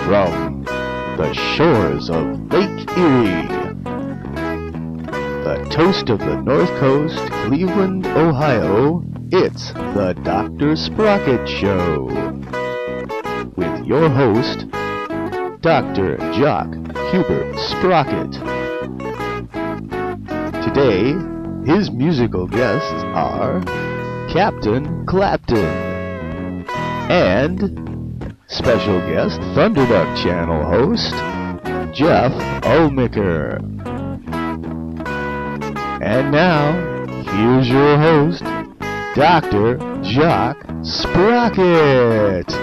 From the shores of Lake Erie, the toast of the North Coast, Cleveland, Ohio, it's the Dr. Sprocket Show. With your host, Dr. Jock Hubert Sprocket. Today, his musical guests are Captain Clapton and special guest Thunderduck Channel host Jeff Olmicker. And now, here's your host, Dr. Jock Sprocket.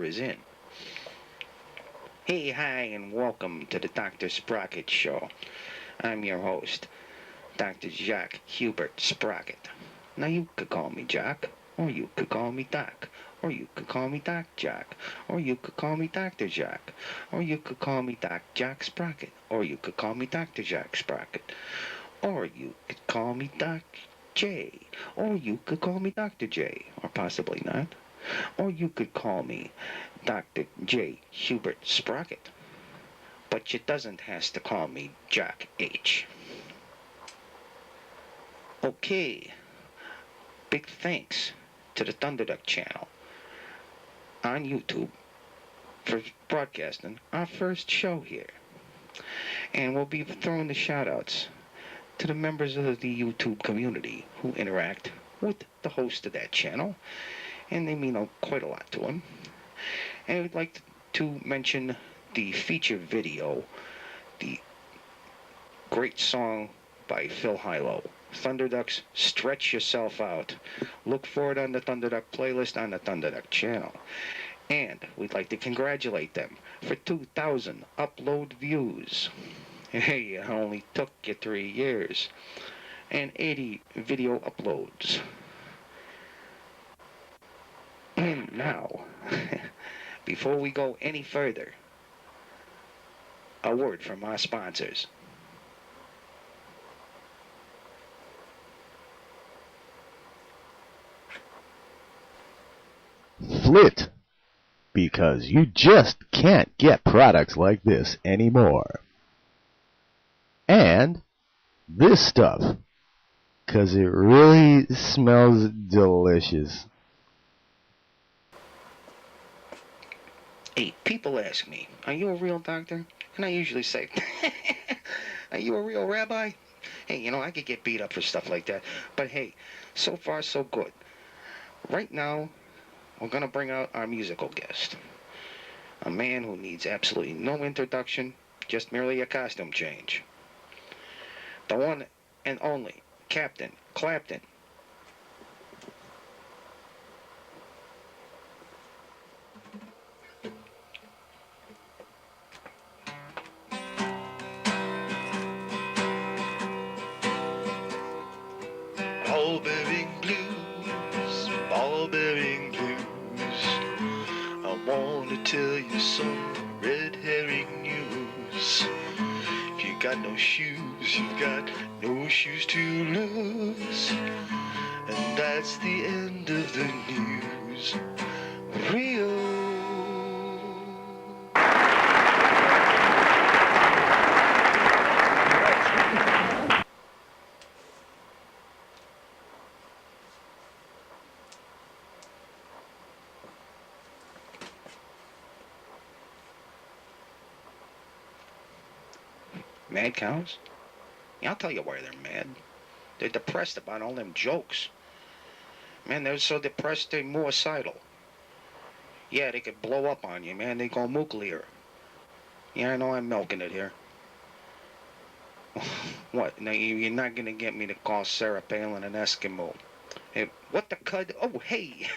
Is in. Hey, hi, and welcome to the Dr. Sprocket Show. I'm your host, Dr. Jock Hubert Sprocket. Now, you could call me Jock, or you could call me Doc, or you could call me Doc Jock, or you could call me Dr. Jock, or you could call me Doc Jock Sprocket, or you could call me Dr. Jock Sprocket, or you could call me Doc J, or you could call me Dr. J, or possibly not. Or you could call me Dr. J. Hubert Sprocket. But you doesn't have to call me Jock H. Okay. Big thanks to the Thunderduck Channel on YouTube for broadcasting our first show here. And we'll be throwing the shout-outs to the members of the YouTube community who interact with the host of that channel. And they mean quite a lot to him. And I'd like to mention the feature video, the great song by Phil Hilo, Thunderduck's Stretch Yourself Out. Look for it on the Thunderduck playlist on the Thunderduck channel. And we'd like to congratulate them for 2,000 upload views. Hey, it only took you 3 years. And 80 video uploads. And now, before we go any further, a word from our sponsors. Flit, because you just can't get products like this anymore. And this stuff, because it really smells delicious. Hey, people ask me, are you a real doctor? And I usually say, are you a real rabbi? Hey, I could get beat up for stuff like that. But hey, so far so good. Right now, we're going to bring out our musical guest. A man who needs absolutely no introduction, just merely a costume change. The one and only Captain Clapton. Ball-bearing blues, ball-bearing blues. I want to tell you some red herring news. If you got no shoes, you've got no shoes to lose. And that's the end of the news. Real. Mad cows? Yeah, I'll tell you why they're mad. They're depressed about all them jokes. Man, they're so depressed they're suicidal. Yeah, they could blow up on you, man. They go nuclear. Yeah, I know I'm milking it here. What? Now, you're not going to get me to call Sarah Palin an Eskimo. Hey, what the cud? Oh, hey.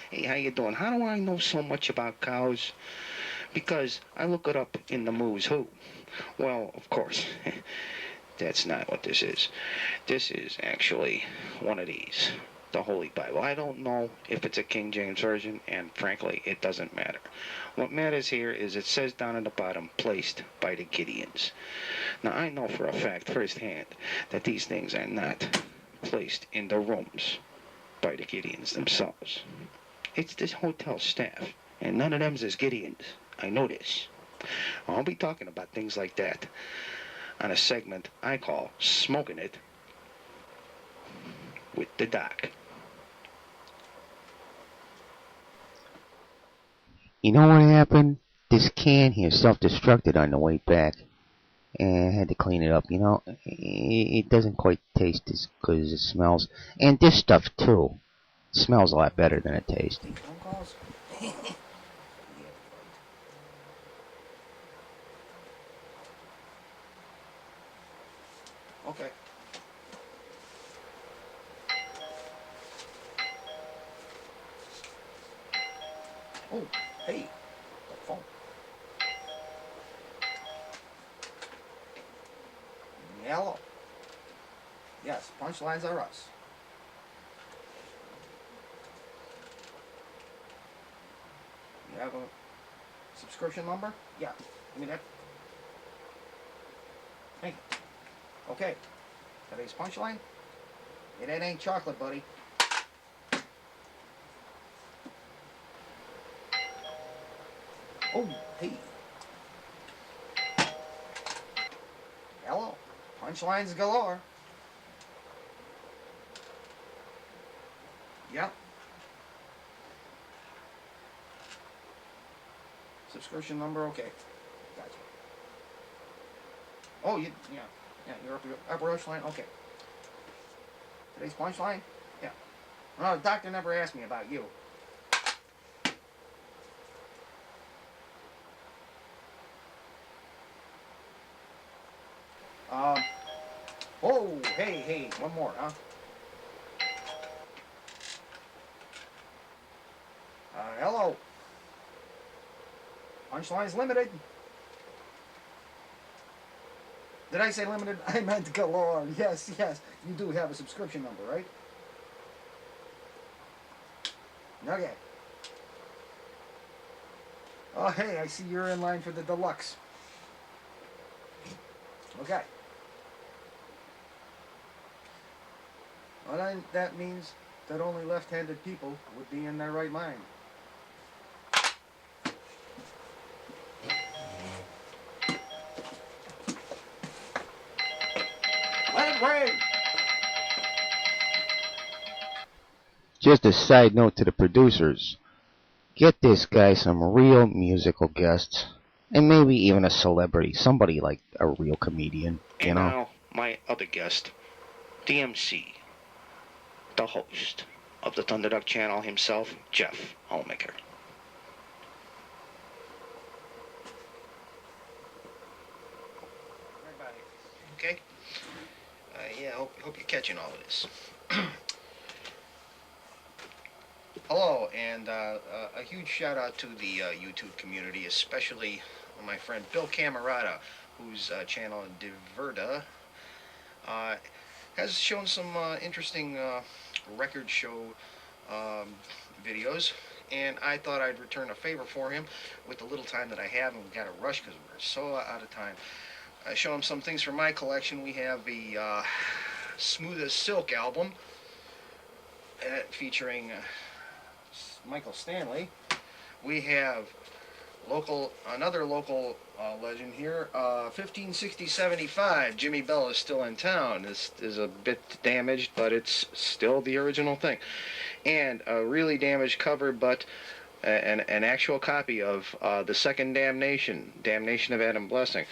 Hey, how you doing? How do I know so much about cows? Because I look it up in the Who's Who. Well, of course, that's not what this is. This is actually one of these. the Holy Bible. I don't know if it's a King James Version, and frankly, it doesn't matter. What matters here is it says down at the bottom, placed by the Gideons. Now, I know for a fact, firsthand, that these things are not placed in the rooms by the Gideons themselves. It's this hotel staff, and none of them's as Gideons. I know this. I'll be talking about things like that on a segment I call Smoking It with the Doc. You know what happened? This can here self-destructed on the way back. And I had to clean it up, you know. It doesn't quite taste as good as it smells. And this stuff, too, smells a lot better than it tastes. Phone calls? Okay. Oh, hey, the phone. Hello. Yes, punchlines are us. You have a subscription number? Yeah. Give me that. Thank you. Okay. Today's punchline? It ain't chocolate, buddy. Oh, hey. Hello. Punchlines galore. Yep. Subscription number, okay. Gotcha. Oh, yeah, you're upper echelon, okay. Today's punchline? Yeah. No, the doctor never asked me about you. Oh, hey, one more, huh? Hello. Punchline's limited. Did I say limited? I meant galore. Yes. You do have a subscription number, right? Okay. Oh, hey, I see you're in line for the deluxe. Okay. Well, that means that only left-handed people would be in their right mind. Let it rain! Just a side note to the producers. Get this guy some real musical guests. And maybe even a celebrity. Somebody like a real comedian, you And know? now, my other guest, DMC, the host of the Thunderduck Channel himself, Jeff Holmaker. Everybody. Okay? Yeah, hope you're catching all of this. Hello, and a huge shout out to the YouTube community, especially my friend Bill Camerata, whose channel Diverda has shown some interesting record show videos, and I thought I'd return a favor for him with the little time that I have, and we've got to rush because we're so out of time. I show him some things from my collection. We have the Smooth as Silk album featuring Michael Stanley. We have another local legend here, 1560-75. Jimmy Bell is still in town. This is a bit damaged, but it's still the original thing. And a really damaged cover, but an actual copy of The Second Damnation of Adam Blessing.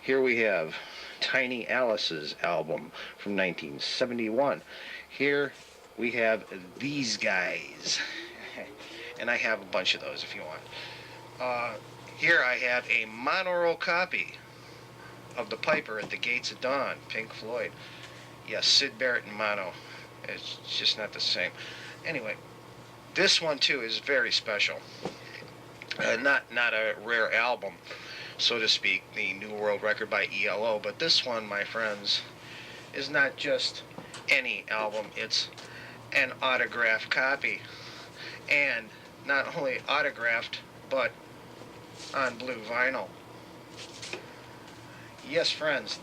Here we have Tiny Alice's album from 1971. Here we have these guys. And I have a bunch of those if you want. Here I have a monaural copy of The Piper at the Gates of Dawn, Pink Floyd. Yes, Syd Barrett and mono. It's just not the same. Anyway, this one too is very special. Not a rare album, so to speak, the New World Record by ELO, but this one, my friends, is not just any album. It's an autographed copy. And not only autographed, but on blue vinyl. Yes, friends.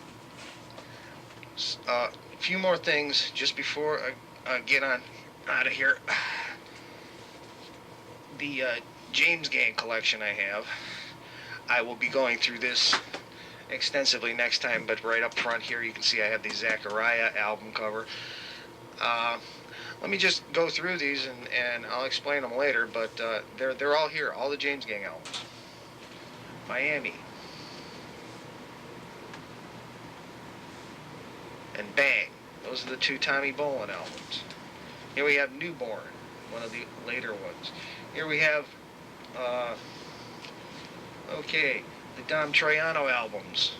A few more things just before I get on out of here. The James Gang collection I have. I will be going through this extensively next time, but right up front here you can see I have the Zachariah album cover. Let me just go through these and I'll explain them later, but they're all here, all the James Gang albums. Miami. And Bang. Those are the two Tommy Bolin albums. Here we have Newborn, one of the later ones. Here we have, the Dom Troiano albums.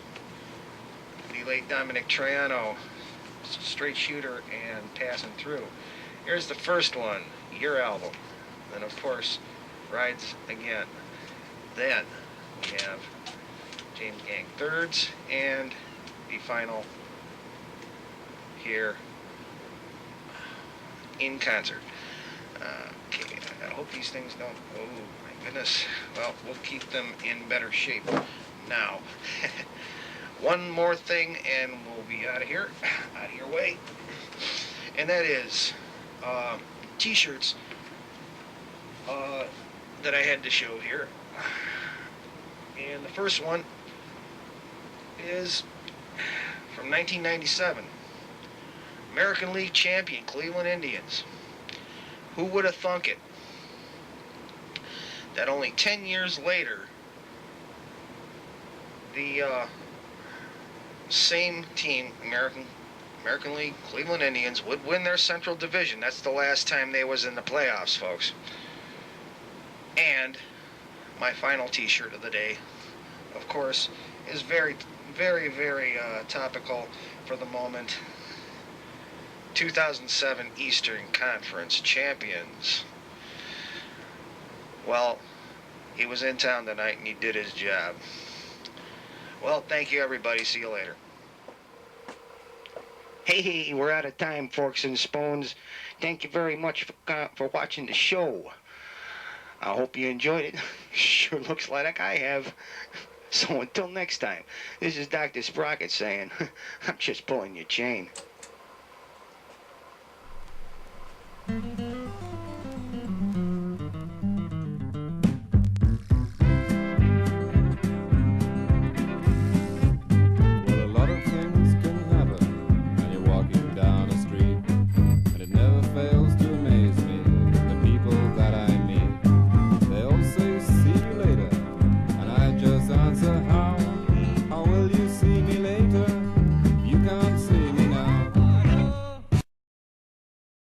The late Dominic Troiano, Straight Shooter and Passing Through. Here's the first one, Your Album. Then, of course, Rides Again. Then we have James Gang Thirds and the final here in concert. Okay, I hope these things don't, oh my goodness. Well, we'll keep them in better shape now. One more thing and we'll be out of here, out of your way. And that is t-shirts that I had to show here. And the first one is from 1997. American League champion Cleveland Indians. Who would have thunk it? That only 10 years later, the same team, American League Cleveland Indians, would win their Central Division. That's the last time they was in the playoffs, folks. And my final t-shirt of the day, of course, is very, very, very topical for the moment. 2007 Eastern Conference champions. Well, he was in town tonight and he did his job. Well, thank you everybody. See you later. Hey, we're out of time, forks and spoons. Thank you very much for watching the show. I hope you enjoyed it. Sure looks like I have. So until next time, this is Dr. Sprocket saying, I'm just pulling your chain.